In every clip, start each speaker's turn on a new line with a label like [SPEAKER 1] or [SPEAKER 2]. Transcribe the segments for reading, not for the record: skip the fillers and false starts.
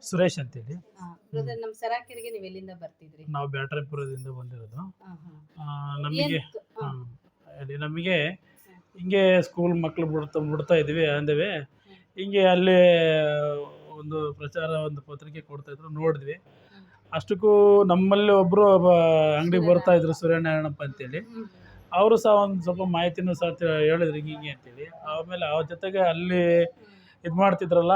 [SPEAKER 1] ಸುರೇಶ್ ಅಂತೇಳಿ.
[SPEAKER 2] ಬ್ರದರ್, ನಮ್ಮ ಸರಾಕೆರೆಗೆ ನೀವು ಎಲ್ಲಿಂದ ಬರ್ತಿದ್ರಿ?
[SPEAKER 1] ನಾವು ಬ್ಯಾಟರಾಯಪುರದಿಂದ ಬಂದಿರೋದು.
[SPEAKER 2] ಹಾ, ಹಾ.
[SPEAKER 1] ನಮಗೆ
[SPEAKER 2] ಏನ್ ಹಾ,
[SPEAKER 1] ನಮಗೆ ಹಿಂಗೆ ಸ್ಕೂಲ್ ಮಕ್ಕಳು ಬಿಡ್ತಾ ಇದ್ವಿ ಅಂದೇವೆ. ಹಿಂಗೆ ಅಲ್ಲಿ ಒಂದು ಪ್ರಚಾರ ಒಂದು ಪತ್ರಿಕೆ ಕೊಡ್ತಾ ಇದ್ರು, ನೋಡಿದ್ವಿ.
[SPEAKER 2] ಹ್ಮ್.
[SPEAKER 1] ಅಷ್ಟಕ್ಕೂ ನಮ್ಮಲ್ಲಿ ಒಬ್ಬರು ಅಂಗಡಿಗೆ ಬರ್ತಾ ಇದ್ರು, ಸೂರ್ಯನಾರಾಯಣಪ್ಪ ಅಂತೇಳಿ.
[SPEAKER 2] ಹ್ಮ್.
[SPEAKER 1] ಅವರು ಸಹ ಒಂದು ಸ್ವಲ್ಪ ಮಾಹಿತಿನೂ ಸಹ ಹೇಳಿದ್ರು ಹಿಂಗೆ ಅಂತೇಳಿ. ಆಮೇಲೆ ಅವ್ರ ಜೊತೆಗೆ ಅಲ್ಲಿ ಇದು ಮಾಡ್ತಿದ್ರಲ್ಲ,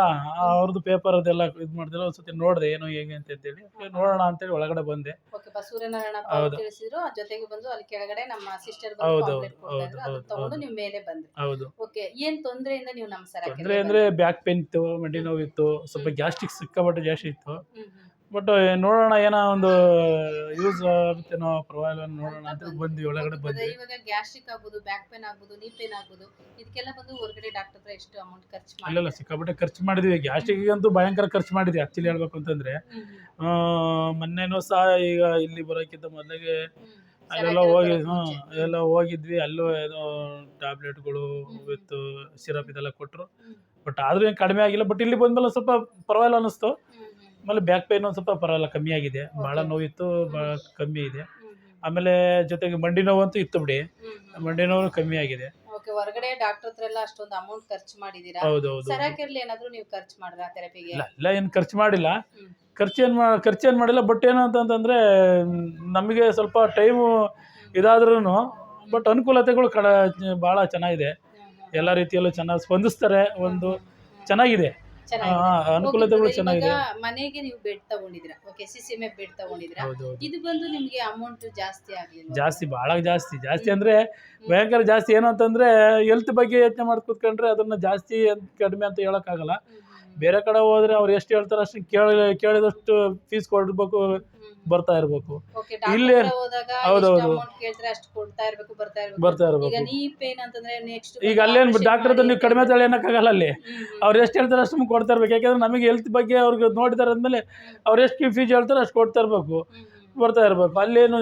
[SPEAKER 1] ಅವ್ರದ್ದು ಪೇಪರ್ ಅದೆಲ್ಲ ಇದು ಮಾಡ್ತಿದ್ರು. ಒಂದು ಸತಿ ನೋಡಿದೆ ಏನು ಹೇಗೆ ಅಂತೇಳಿ, ನೋಡೋಣ ಅಂತೇಳಿ ಒಳಗಡೆ ಬಂದೆ.
[SPEAKER 2] ಓಕೆ, ಸೂರ್ಯನಾರಾಯಣಪ್ಪ
[SPEAKER 1] ಹೌದು.
[SPEAKER 2] ತಿಳಿಸಿದ್ರು. ಆ ಜೊತೆಗೆ ಬಂದು ಅಲ್ಲಿ ಕೆಳಗಡೆ ನಮ್ಮ ಸಿಸ್ಟರ್
[SPEAKER 1] ಹೌದು,
[SPEAKER 2] ಪಾಂಪ್ಲೆಟ್ ಕೊಡ್ತಾ
[SPEAKER 1] ಹೌದು,
[SPEAKER 2] ಇದ್ರು. ಅದನ್ನ
[SPEAKER 1] ಹೌದು,
[SPEAKER 2] ತಗೊಂಡು
[SPEAKER 1] ಹೌದು,
[SPEAKER 2] ನೀವು ಮೇಲೆ ಬಂದ್ರಿ.
[SPEAKER 1] ಹೌದು.
[SPEAKER 2] ಓಕೆ, ಏನ್ ತೊಂದರೆಯಿಂದ ನೀವು ನಮ್ಮ
[SPEAKER 1] ತೊಂದರೆ
[SPEAKER 2] ಸರಾಕೆರೆಗೆ
[SPEAKER 1] ಅಂದರೆ ಬ್ಯಾಕ್ ಪೇನ್ ಇತ್ತು, ಮಂಡಿ ನೋವಿತ್ತು, ಸ್ವಲ್ಪ ಗ್ಯಾಸ್ಟ್ರಿಕ್ ಸಿಕ್ಕಾಪಟ್ಟೆ ಜಾಸ್ತಿ ಇತ್ತು. ಬಟ್ ನೋಡೋಣ ಏನೋ ಒಂದು ಯೂಸ್ ಆಗುತ್ತೇನೋ, ಪರವಾಗಿಲ್ಲ ನೋಡೋಣ ಅಂತ ಬಂದ್ವಿ, ಒಳಗಡೆ ಬಂದ್ವಿ.
[SPEAKER 2] ಇವಾಗ ಗ್ಯಾಸ್ಟ್ರಿಕ್ ಆಗ್ಬೋದು, ಬ್ಯಾಕ್ ಪೇನ್ ಆಗ್ಬೋದು, ನೀ ಪೇನ್ ಆಗ್ಬೋದು, ಇದಕ್ಕೆಲ್ಲ ಬಂದು ಹೊರಗಡೆ ಡಾಕ್ಟರ್ ಹತ್ರ ಎಷ್ಟು ಅಮೌಂಟ್ ಖರ್ಚು ಮಾಡಿ?
[SPEAKER 1] ಅಲ್ಲೆಲ್ಲ ಸಿಕ್ಕಾಪಟ್ಟೆ ಖರ್ಚು ಮಾಡಿದ್ವಿ. ಗ್ಯಾಸ್ಟ್ರಿಕ್ಗೆ ಅಂತೂ ಭಯಂಕರ ಖರ್ಚು ಮಾಡಿದ್ವಿ ಆ್ಯಕ್ಚುಲಿ ಹೇಳ್ಬೇಕು ಅಂತಂದರೆ. ಮೊನ್ನೆನೂ ಸಹ ಈಗ ಇಲ್ಲಿ ಬರೋಕ್ಕಿಂತ ಮೊದಲಿಗೆ ಅಲ್ಲೆಲ್ಲ ಹೋಗಿ ಎಲ್ಲ ಹೋಗಿದ್ವಿ. ಅಲ್ಲೂ ಏನೋ ಟ್ಯಾಬ್ಲೆಟ್ಗಳು ವಿತ್ ಸಿರಪ್ ಇದೆಲ್ಲ ಕೊಟ್ಟರು. ಬಟ್ ಆದರೂ ಏನು ಕಡಿಮೆ ಆಗಿಲ್ಲ. ಬಟ್ ಇಲ್ಲಿ ಬಂದಮೇಲೆ ಸ್ವಲ್ಪ ಪರವಾಗಿಲ್ಲ ಅನ್ನಿಸ್ತು. ಆಮೇಲೆ ಬ್ಯಾಕ್ ಪೇನ್ ಒಂದು ಸ್ವಲ್ಪ ಪರವಾಗಿಲ್ಲ, ಕಮ್ಮಿ ಆಗಿದೆ. ಭಾಳ ನೋವಿತ್ತು, ಭಾಳ ಕಮ್ಮಿ ಇದೆ. ಆಮೇಲೆ ಜೊತೆಗೆ ಮಂಡಿ ನೋವಂತೂ ಇತ್ತು ಬಿಡಿ, ಮಂಡಿ ನೋವು ಕಮ್ಮಿ ಆಗಿದೆ.
[SPEAKER 2] ಓಕೆ, ಹೊರಗಡೆ ಡಾಕ್ಟರ್ ಹತ್ರ ಎಲ್ಲ ಅಷ್ಟೊಂದು ಅಮೌಂಟ್ ಖರ್ಚು ಮಾಡಿದೀರಾ?
[SPEAKER 1] ಹೌದೌದು.
[SPEAKER 2] ಸರಾಕೆರೆಲಿ ಏನಾದರೂ ನೀವು ಖರ್ಚು ಮಾಡಿದ್ರಾ ಥೆರಪಿಗೆ?
[SPEAKER 1] ಇಲ್ಲ ಏನು ಖರ್ಚು ಮಾಡಿಲ್ಲ, ಖರ್ಚೇನು ಮಾಡಿಲ್ಲ. ಬಟ್ ಏನು ಅಂತಂತಂದರೆ ನಮಗೆ ಸ್ವಲ್ಪ ಟೈಮು ಇದಾದ್ರೂ ಬಟ್ ಅನುಕೂಲತೆಗಳು ಭಾಳ ಚೆನ್ನಾಗಿದೆ. ಎಲ್ಲ ರೀತಿಯಲ್ಲೂ ಚೆನ್ನಾಗಿ ಸ್ಪಂದಿಸ್ತಾರೆ. ಒಂದು ಚೆನ್ನಾಗಿದೆ, ಅನುಕೂಲತೆಗಳು ಚೆನ್ನಾಗಿದೆ.
[SPEAKER 2] ಮನೆಗೆ ನೀವು ಬೆಡ್ ತಗೊಂಡಿದ್ದೀರಾ? ಓಕೆ, ಸಿಸಿಎಂಎ ಬೆಡ್ ತಗೊಂಡಿದ್ದೀರಾ?
[SPEAKER 1] ಹೌದೌದು.
[SPEAKER 2] ಇದು ಬಂದು ನಿಮಗೆ ಅಮೌಂಟ್ ಜಾಸ್ತಿ ಆಗಲಿಲ್ಲ?
[SPEAKER 1] ಜಾಸ್ತಿ, ಭಾಳ ಜಾಸ್ತಿ ಅಂದರೆ ಭಯಂಕರ ಜಾಸ್ತಿ. ಏನು ಅಂತಂದರೆ ಹೆಲ್ತ್ ಬಗ್ಗೆ ಯೋಚನೆ ಮಾಡಿ ಕೂತ್ಕೊಂಡ್ರೆ ಅದನ್ನು ಜಾಸ್ತಿ ಕಡಿಮೆ ಅಂತ ಹೇಳೋಕ್ಕಾಗಲ್ಲ. ಬೇರೆ ಕಡೆ ಹೋದರೆ ಅವ್ರು ಎಷ್ಟು ಹೇಳ್ತಾರೆ ಅಷ್ಟು ಕೇಳಿದಷ್ಟು ಫೀಸ್ ಕೊಡಬೇಕು, ಬರ್ತಾ ಇರಬೇಕು. ಇಲ್ಲಿ ಹೌದೌದು ಬರ್ತಾ ಇರಬೇಕು. ಈಗ ಅಲ್ಲೇನು ಡಾಕ್ಟರ್ ಹತ್ರ ನೀವು ಕಡಿಮೆ ತಳಿ ಅನ್ನೋಕ್ಕಾಗಲ್ಲ. ಅಲ್ಲಿ ಅವ್ರು ಎಷ್ಟು ಹೇಳ್ತಾರೆ ಅಷ್ಟು ಕೊಡ್ತಾ ಇರ್ಬೇಕು. ಯಾಕೆಂದರೆ ನಮಗೆ ಹೆಲ್ತ್ ಬಗ್ಗೆ ಅವ್ರಿಗೆ ನೋಡಿದಾರೆ ಅಂದಮೇಲೆ ಅವ್ರು ಎಷ್ಟು ಫೀಸ್ ಹೇಳ್ತಾರೆ ಅಷ್ಟು ಕೊಡ್ತಾ ಇರಬೇಕು, ಬರ್ತಾ ಇರಬೇಕು. ಅಲ್ಲೇನು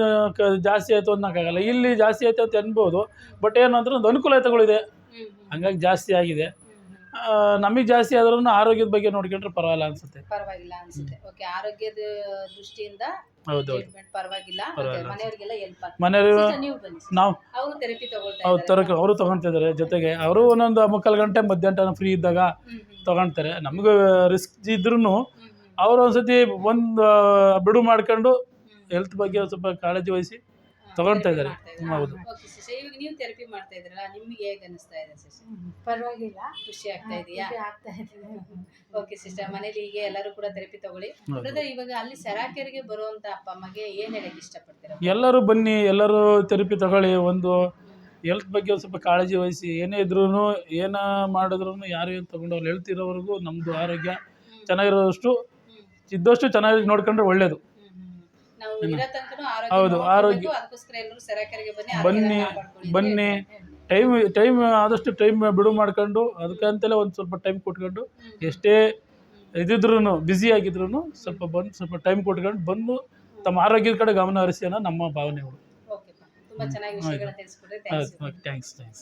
[SPEAKER 1] ಜಾಸ್ತಿ ಆಯಿತು ಅನ್ನೋಕ್ಕಾಗಲ್ಲ. ಇಲ್ಲಿ ಜಾಸ್ತಿ ಆಯಿತು ಅಂತ ಅನ್ಬೋದು. ಬಟ್ ಏನು ಅಂದ್ರೆ ಒಂದು ಅನುಕೂಲತೆಗಳಿದೆ, ಹಂಗಾಗಿ ಜಾಸ್ತಿ ಆಗಿದೆ. ನಮಗೆ ಜಾಸ್ತಿ ಆದ್ರೂ ಆರೋಗ್ಯದ ಬಗ್ಗೆ ನೋಡ್ಕೊಂಡ್ರೆ ಪರವಾಗಿಲ್ಲ ಅನ್ಸುತ್ತೆ.
[SPEAKER 2] ಓಕೆ, ಆರೋಗ್ಯದ ದೃಷ್ಟಿಯಿಂದ
[SPEAKER 1] ಹೌದೌದು,
[SPEAKER 2] ಪರವಾಗಿಲ್ಲ. ಮನೆಯವರಿಗೆಲ್ಲ ಹೆಲ್ಪ್ ಆಗ್ತದೆ.
[SPEAKER 1] ಮನೆಯವರು ನಾವು
[SPEAKER 2] ಅವರು ಥೆರಪಿ ತಗೊಳ್ತಾರೆ,
[SPEAKER 1] ಅವರು ತಗೊಳ್ತಿದ್ದಾರೆ. ಜೊತೆಗೆ ಅವರು ಒಂದೊಂದು 3 ಗಂಟೆ ಮಧ್ಯಾಹ್ನ ಫ್ರೀ ಇದ್ದಾಗ ತಗೊಳ್ತಾರೆ. ನಮಗೂ ರಿಸ್ಕ್ ಇದ್ರೂ ಅವರು ಒಂದ್ಸತಿ ಒಂದು ಬಿಡು ಮಾಡ್ಕೊಂಡು ಹೆಲ್ತ್ ಬಗ್ಗೆ ಸ್ವಲ್ಪ ಕಾಳಜಿ ವಹಿಸಿ ತಗೊಳ್ತಾ ಇದ್ದಾರೆ. ಹೌದು.
[SPEAKER 2] ಇವಾಗ ನೀವು ಥೆರಪಿ ಮಾಡ್ತಾ ಇದ್ರಲ್ಲ, ನಿಮ್ಗೆ ಹೇಗೆ ಅನಿಸ್ತಾ ಇದೆ ಸಿಸ್ಟರ್? ಪರವಾಗಿಲ್ಲ, ಖುಷಿ ಆಗ್ತಾ ಇದೆಯಾ? ಓಕೆ ಸಿಸ್ಟರ್, ಮನೇಲಿ ಹೀಗೆ ಎಲ್ಲರೂ ಕೂಡ ಥೆರಪಿ ತಗೊಳ್ಳಿ. ಬ್ರದರ್, ಇವಾಗ ಅಲ್ಲಿ ಸರಾಕೆರೆಗೆ ಬರುವಂತ ಅಪ್ಪ ಅಮ್ಮಗೆ ಏನ್ ಹೇಳಕ್ ಇಷ್ಟಪಡ್ತೀರಾ?
[SPEAKER 1] ಎಲ್ಲರೂ ಬನ್ನಿ, ಎಲ್ಲರೂ ಥೆರಪಿ ತಗೊಳ್ಳಿ. ಒಂದು ಹೆಲ್ತ್ ಬಗ್ಗೆ ಒಂದು ಸ್ವಲ್ಪ ಕಾಳಜಿ ವಹಿಸಿ. ಏನೇ ಇದ್ರೂ ಏನ ಮಾಡಿದ್ರು ಯಾರು ಏನು ತಗೊಂಡು ಹೆಲ್ತ್ ಇರೋವರೆಗೂ ನಮ್ಮದು ಆರೋಗ್ಯ ಚೆನ್ನಾಗಿರೋದಷ್ಟು ಇದ್ದಷ್ಟು ಚೆನ್ನಾಗಿ ನೋಡ್ಕೊಂಡ್ರೆ ಒಳ್ಳೇದು. ಹೌದು, ಆರೋಗ್ಯ ಬನ್ನಿ. ಟೈಮ್ ಆದಷ್ಟು ಟೈಮ್ ಬಿಡು ಮಾಡ್ಕೊಂಡು ಅದಕ್ಕಂತಲೇ ಒಂದು ಸ್ವಲ್ಪ ಟೈಮ್ ಕೊಟ್ಕೊಂಡು, ಎಷ್ಟೇ ಇದಿದ್ರೂ ಬ್ಯುಸಿ ಆಗಿದ್ರು ಸ್ವಲ್ಪ ಟೈಮ್ ಕೊಟ್ಕೊಂಡು ಬಂದು ತಮ್ಮ ಆರೋಗ್ಯದ ಕಡೆ ಗಮನ ಹರಿಸಿ ಅನ್ನೋ ನಮ್ಮ ಭಾವನೆಗಳು.
[SPEAKER 2] ತುಂಬಾ ಚೆನ್ನಾಗಿ ವಿಷಯಗಳನ್ನ ತಿಳಿಸ್ಕೊಡ್ರಿ.
[SPEAKER 1] ಥ್ಯಾಂಕ್ಸ್.